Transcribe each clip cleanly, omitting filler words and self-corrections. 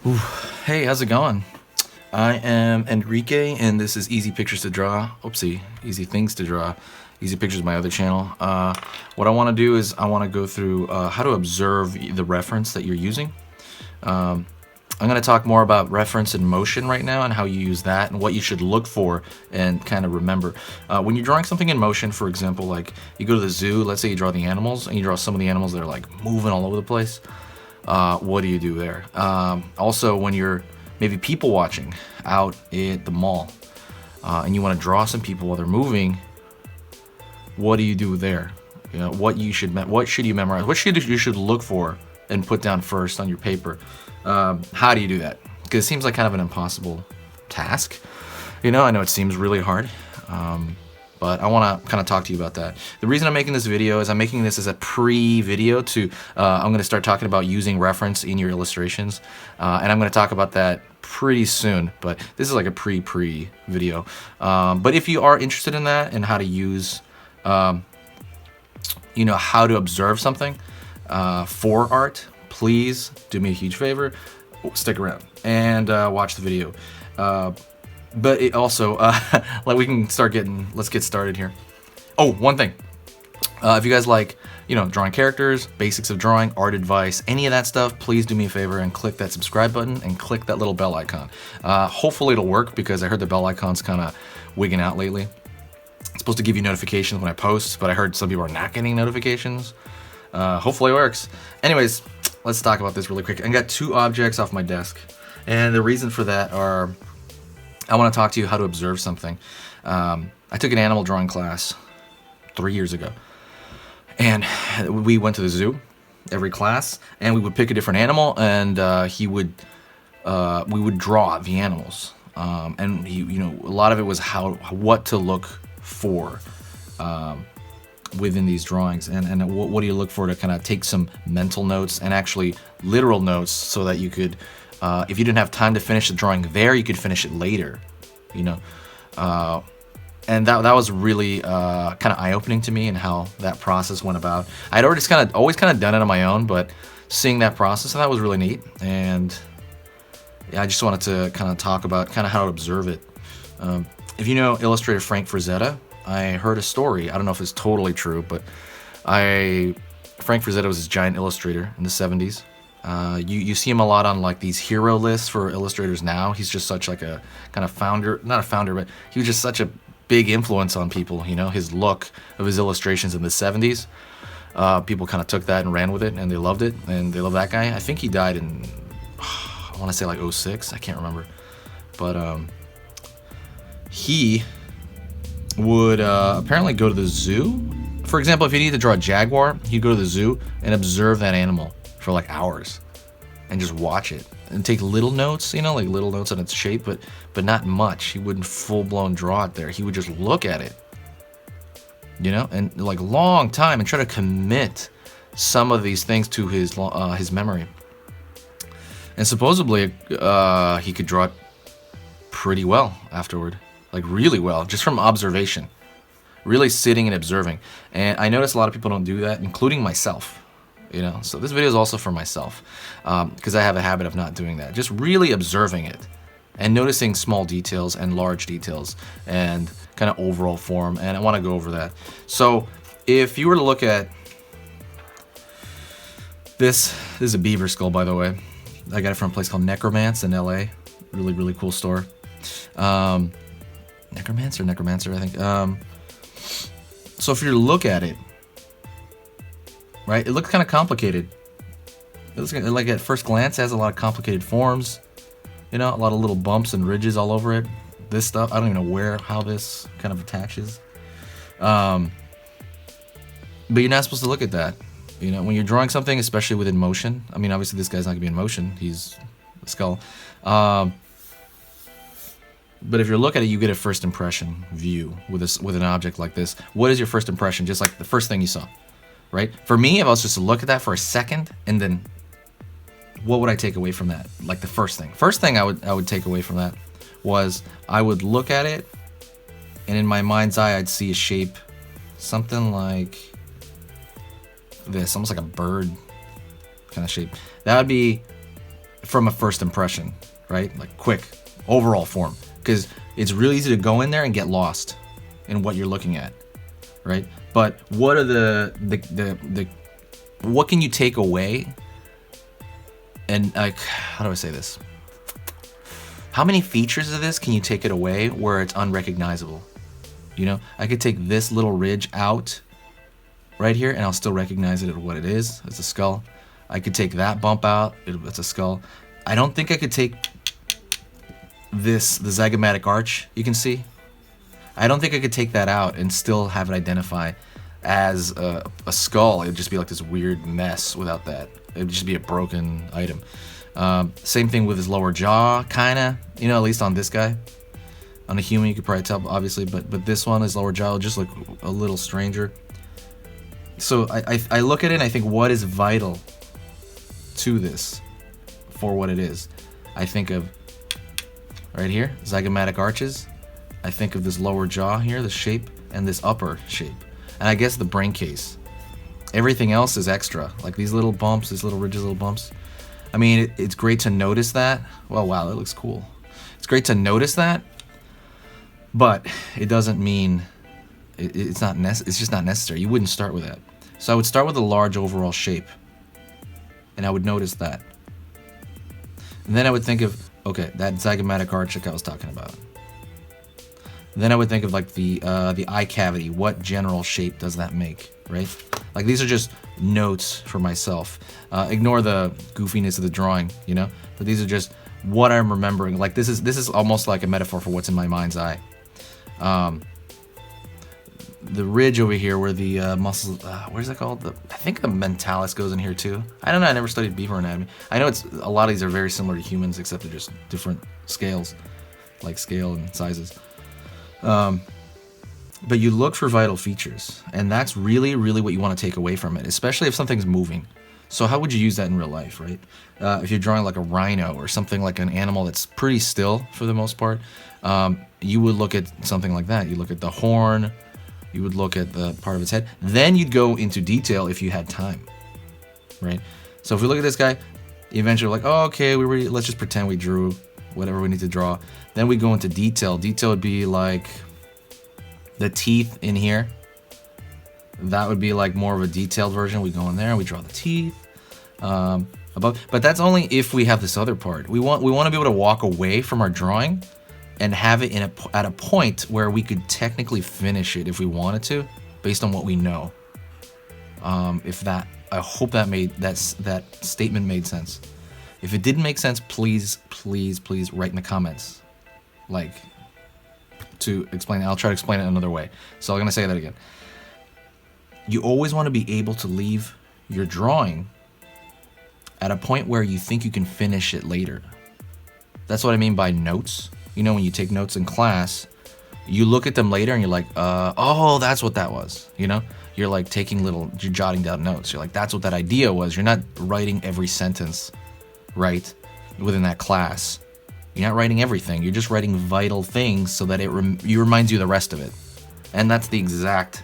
Ooh, hey, how's it going? I am Enrique, and this is Easy Pictures to Draw. Oopsie, Easy Things to Draw. Easy Pictures is my other channel. What I want to do is I want to go through how to observe the reference that you're using. I'm going to talk more about reference and motion right now and how you use that and what you should look for and kind of remember. When you're drawing something in motion, for example, like you go to the zoo, let's say you draw the animals, and you draw some of the animals that are like moving all over the place. What do you do there? Also, when you're maybe people watching out at the mall and you want to draw some people while they're moving, what do you do there? You know, what should you memorize? What should you should look for and put down first on your paper? How do you do that? Because it seems like kind of an impossible task. You know, I know it seems really hard. But I want to kind of talk to you about that. The reason I'm making this video is I'm making this as a pre-video to, I'm going to start talking about using reference in your illustrations. And I'm going to talk about that pretty soon, but this is like a pre video. But if you are interested in that and how to use, you know, how to observe something for art, please do me a huge favor, stick around and watch the video. But it also, like we can let's get started here. Oh, one thing. If you guys like, you know, drawing characters, basics of drawing, art advice, any of that stuff, please do me a favor and click that subscribe button and click that little bell icon. Hopefully it'll work because I heard the bell icon's kind of wigging out lately. It's supposed to give you notifications when I post, but I heard some people are not getting notifications. Hopefully it works. Anyways, let's talk about this really quick. I got two objects off my desk, and the reason for that are I want to talk to you how to observe something. I took an animal drawing class 3 years ago, and we went to the zoo every class, and we would pick a different animal, and we would draw the animals, and you know, a lot of it was what to look for within these drawings, and what do you look for to kind of take some mental notes and actually literal notes so that you could. If you didn't have time to finish the drawing there, you could finish it later, you know. And that was really kind of eye-opening to me and how that process went about. I'd already always kind of done it on my own, but seeing that process, I thought was really neat. And yeah, I just wanted to kind of talk about kind of how to observe it. If you know illustrator Frank Frazetta, I heard a story. I don't know if it's totally true, but Frank Frazetta was this giant illustrator in the 70s. You see him a lot on like these hero lists for illustrators now. He's just such like a kind of founder, not a founder, but he was just such a big influence on people, you know, his look of his illustrations in the 70s. People kind of took that and ran with it, and they loved it, and they love that guy. I think he died in, I want to say like 06, I can't remember. But he would apparently go to the zoo. For example, if he needed to draw a jaguar, he'd go to the zoo and observe that animal for like hours and just watch it and take little notes, you know, like little notes on its shape, but not much. He wouldn't full-blown draw it there. He would just look at it, you know, and like long time and try to commit some of these things to his memory. And supposedly he could draw it pretty well afterward, like really well, just from observation, really sitting and observing. And I notice a lot of people don't do that, including myself. You know, so this video is also for myself because I have a habit of not doing that. Just really observing it and noticing small details and large details and kind of overall form. And I want to go over that. So if you were to look at this is a beaver skull, by the way. I got it from a place called Necromance in LA. Really, really cool store. Necromancer, I think. So if you look at it, right, it looks kind of complicated. It looks like at first glance it has a lot of complicated forms, you know, a lot of little bumps and ridges all over it. This stuff, I don't even know how this kind of attaches. But you're not supposed to look at that. You know, when you're drawing something, especially within motion. I mean, obviously this guy's not gonna be in motion. He's a skull. But if you look at it, you get a first impression view with an object like this. What is your first impression? Just like the first thing you saw. Right? For me, if I was just to look at that for a second, and then what would I take away from that? Like the first thing I would take away from that was I would look at it, and in my mind's eye, I'd see a shape, something like this, almost like a bird kind of shape. That would be from a first impression, right? Like quick overall form, because it's really easy to go in there and get lost in what you're looking at, right? But what are the what can you take away? And like, how do I say this? How many features of this can you take it away where it's unrecognizable? You know, I could take this little ridge out right here and I'll still recognize it as what it is. It's a skull. I could take that bump out. It's a skull. I don't think I could take the zygomatic arch, you can see. I don't think I could take that out and still have it identify as a skull. It'd just be like this weird mess without that. It'd just be a broken item. Same thing with his lower jaw, kinda. You know, at least on this guy. On a human, you could probably tell, obviously, but this one, his lower jaw, will just look a little stranger. So I look at it and I think, what is vital to this for what it is? I think of right here, zygomatic arches. I think of this lower jaw here, the shape, and this upper shape. And I guess the brain case. Everything else is extra, like these little bumps, these little ridges, little bumps. I mean, it's great to notice that. Well, wow, that looks cool. It's great to notice that, but it doesn't mean it's just not necessary. You wouldn't start with that. So I would start with a large overall shape, and I would notice that. And then I would think of, okay, that zygomatic arch like I was talking about. And then I would think of like the eye cavity. What general shape does that make, right? Like these are just notes for myself. Ignore the goofiness of the drawing, you know. But these are just what I'm remembering. Like this is almost like a metaphor for what's in my mind's eye. The ridge over here where the muscles, what is that called? I think the mentalis goes in here too. I don't know. I never studied beaver anatomy. I know a lot of these are very similar to humans, except they're just different scales, like scale and sizes. But you look for vital features, and that's really, really what you want to take away from it, especially if something's moving. So how would you use that in real life, right? If you're drawing like a rhino or something like an animal that's pretty still for the most part, you would look at something like that. You look at the horn, you would look at the part of its head. Then you'd go into detail if you had time, right? So if we look at this guy, eventually we're like, oh, okay, let's just pretend we drew whatever we need to draw. Then we go into detail. Detail would be like the teeth in here. That would be like more of a detailed version. We go in there and we draw the teeth above. But that's only if we have this other part. We want to be able to walk away from our drawing and have it at a point where we could technically finish it if we wanted to, based on what we know. I hope that statement made sense. If it didn't make sense, please write in the comments, like, to explain it. I'll try to explain it another way. So I'm gonna say that again. You always want to be able to leave your drawing at a point where you think you can finish it later. That's what I mean by notes. You know, when you take notes in class, you look at them later and you're like, oh, that's what that was. You know, you're like you're jotting down notes. You're like, that's what that idea was. You're not writing every sentence, right, within that class. You're not writing everything. You're just writing vital things so that it reminds you of the rest of it. And that's the exact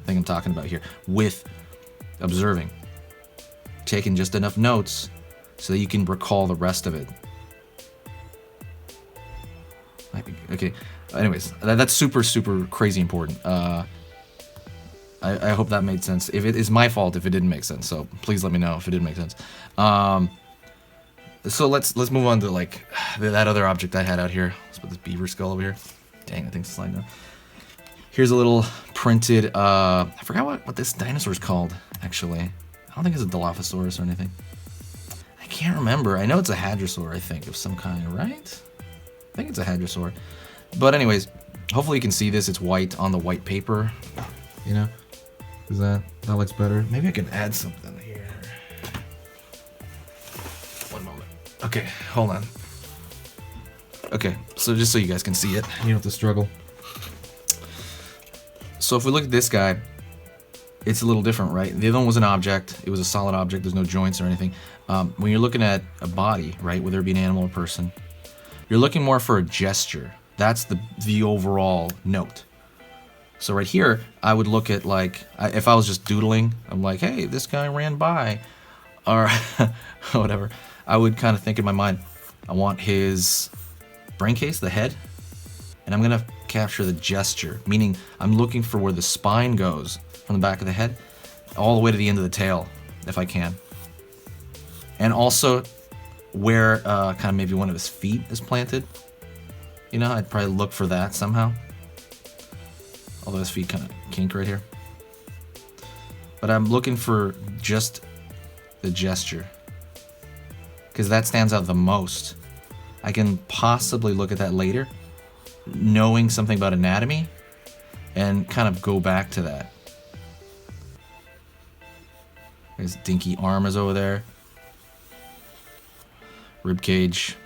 thing I'm talking about here with observing. Taking just enough notes so that you can recall the rest of it. Okay, anyways, that's super crazy important. I hope that made sense. If it is my fault if it didn't make sense, so please let me know if it didn't make sense. So let's move on to like that other object I had out here. Let's put this beaver skull over here. Dang, that thing's sliding down. Here's a little printed, I forgot what this dinosaur is called, actually. I don't think it's a Dilophosaurus or anything. I can't remember. I know it's a hadrosaur, I think, of some kind, right? I think it's a hadrosaur. But anyways, hopefully you can see this. It's white on the white paper, you know? Is that looks better? Maybe I can add something here. One moment. Okay, hold on. Okay, so just so you guys can see it, you don't have to struggle. So if we look at this guy, it's a little different, right? The other one was an object. It was a solid object. There's no joints or anything. When you're looking at a body, right, whether it be an animal or person, you're looking more for a gesture. That's the overall note. So right here, I would look at like, if I was just doodling, I'm like, hey, this guy ran by. or whatever, I would kind of think in my mind, I want his brain case, the head, and I'm gonna capture the gesture, meaning I'm looking for where the spine goes from the back of the head all the way to the end of the tail, if I can. And also where kind of maybe one of his feet is planted. You know, I'd probably look for that somehow. Although his feet kind of kink right here. But I'm looking for just the gesture, because that stands out the most. I can possibly look at that later, knowing something about anatomy, and kind of go back to that. His dinky arm is over there. Rib cage.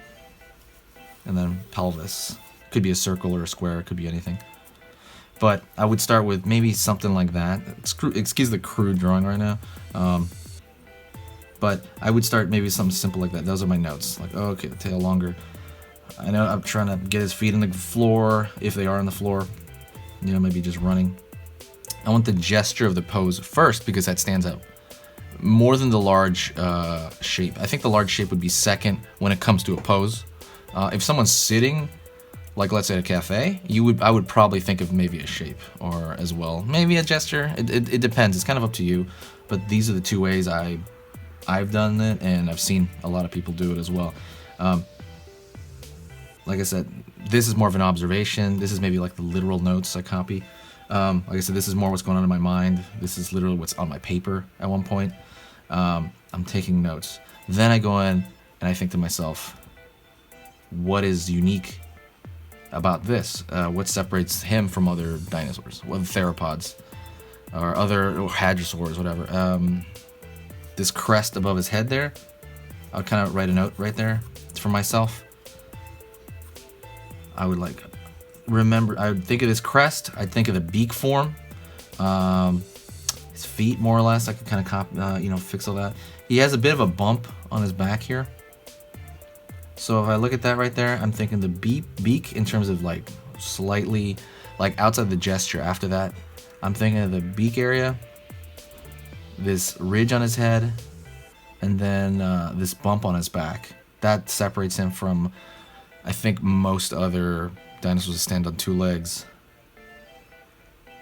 And then pelvis. Could be a circle or a square, it could be anything. But I would start with maybe something like that. Excuse the crude drawing right now. But I would start maybe something simple like that. Those are my notes. Like, oh, okay, the tail longer. I know I'm trying to get his feet on the floor, if they are on the floor. You know, maybe just running. I want the gesture of the pose first, because that stands out more than the large shape. I think the large shape would be second when it comes to a pose. If someone's sitting, like let's say at a cafe, I would probably think of maybe a shape or as well. Maybe a gesture. It depends. It's kind of up to you. But these are the two ways I've done it, and I've seen a lot of people do it as well. Like I said, this is more of an observation. This is maybe like the literal notes I copy. Like I said, this is more what's going on in my mind. This is literally what's on my paper at one point. I'm taking notes. Then I go in and I think to myself, what is unique about this? What separates him from other dinosaurs, other theropods, or other hadrosaurs, whatever. This crest above his head there, I would kind of write a note right there for myself. I would like remember, I would think of this crest, I'd think of the beak form, his feet more or less, I could kind of fix all that. He has a bit of a bump on his back here. So if I look at that right there, I'm thinking the beak in terms of like slightly, like outside the gesture after that. I'm thinking of the beak area, this ridge on his head, and then this bump on his back. That separates him from, I think, most other dinosaurs that stand on two legs,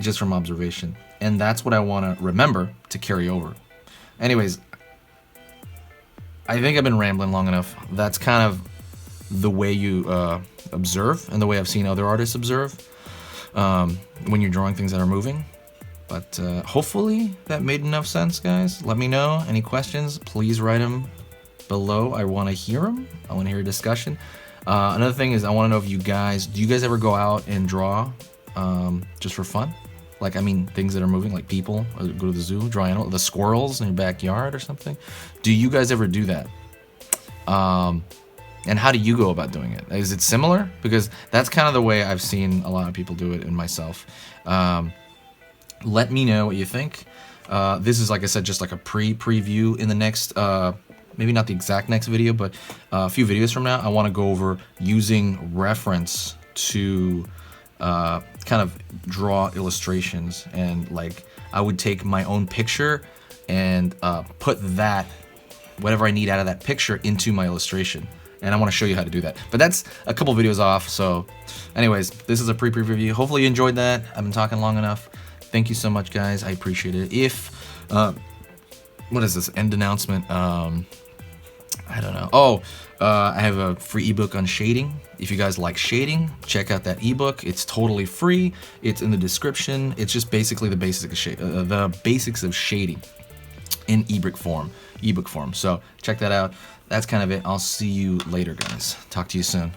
just from observation. And that's what I want to remember to carry over. Anyways, I think I've been rambling long enough. That's kind of the way you observe, and the way I've seen other artists observe when you're drawing things that are moving. But hopefully that made enough sense, guys. Let me know. Any questions, please write them below. I want to hear them. I want to hear a discussion. Another thing is, I want to know if do you guys ever go out and draw just for fun? Like, I mean, things that are moving, like people, or go to the zoo, draw animals, the squirrels in your backyard or something. Do you guys ever do that? And how do you go about doing it? Is it similar? Because that's kind of the way I've seen a lot of people do it, and myself. Let me know what you think. This is, like I said, just like a preview. In the next, maybe not the exact next video, but a few videos from now, I want to go over using reference to kind of draw illustrations. And like, I would take my own picture and put that, whatever I need out of that picture, into my illustration. And I want to show you how to do that. But that's a couple videos off. So anyways, this is a preview. Hopefully you enjoyed that. I've been talking long enough. Thank you so much, guys. I appreciate it. If, what is this, end announcement? I don't know. Oh, I have a free ebook on shading. If you guys like shading, check out that ebook. It's totally free. It's in the description. It's just basically the basics of shading in ebook form. So check that out. That's kind of it. I'll see you later, guys. Talk to you soon.